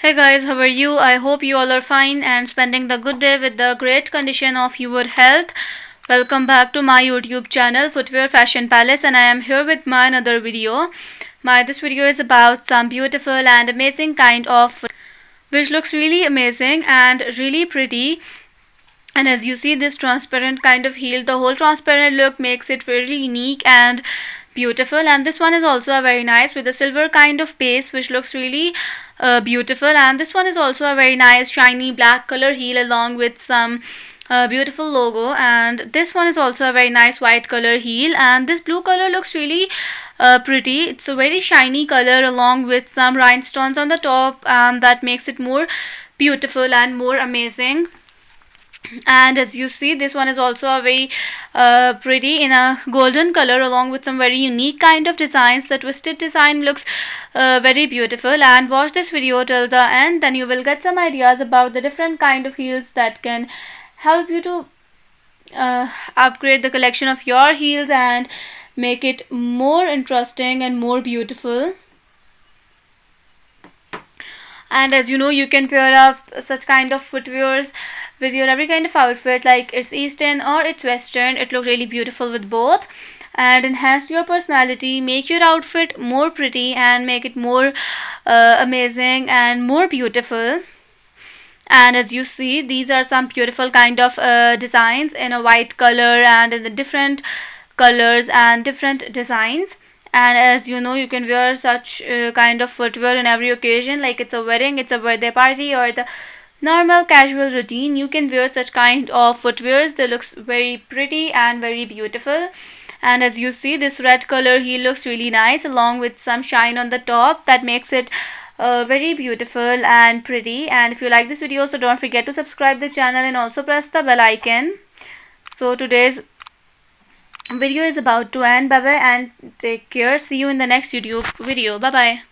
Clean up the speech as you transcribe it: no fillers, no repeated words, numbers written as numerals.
Hey guys, how are you? I hope you all are fine and spending the good day with the great condition of your health. Welcome back to my YouTube channel Footwear Fashion Palace, and I am here with my another video. This video is about some beautiful and amazing kind of which looks really amazing and really pretty. And as you see this transparent kind of heel, the whole transparent look makes it really unique and beautiful. And this one is also a very nice with a silver kind of base which looks really beautiful. And this one is also a very nice shiny black color heel along with some beautiful logo. And this one is also a very nice white color heel, and this blue color looks really pretty. It's a very shiny color along with some rhinestones on the top, and that makes it more beautiful and more amazing. And as you see, this one is also a very pretty in a golden color along with some very unique kind of designs. The twisted design looks very beautiful. And watch this video till the end, then you will get some ideas about the different kind of heels that can help you to upgrade the collection of your heels and make it more interesting and more beautiful. And as you know, you can pair up such kind of footwears with your every kind of outfit, like it's eastern or it's western. It looks really beautiful with both and enhance your personality, make your outfit more pretty and make it more amazing and more beautiful. And as you see, these are some beautiful kind of designs in a white color and in the different colors and different designs. And as you know, you can wear such kind of footwear in every occasion, like it's a wedding, it's a birthday party, or the normal casual routine. You can wear such kind of footwears. They looks very pretty and very beautiful. And as you see, this red color heel looks really nice along with some shine on the top that makes it very beautiful and pretty. And if you like this video, so don't forget to subscribe the channel and also press the bell icon. So today's video is about to end. Bye bye and take care. See you in the next YouTube video. Bye bye.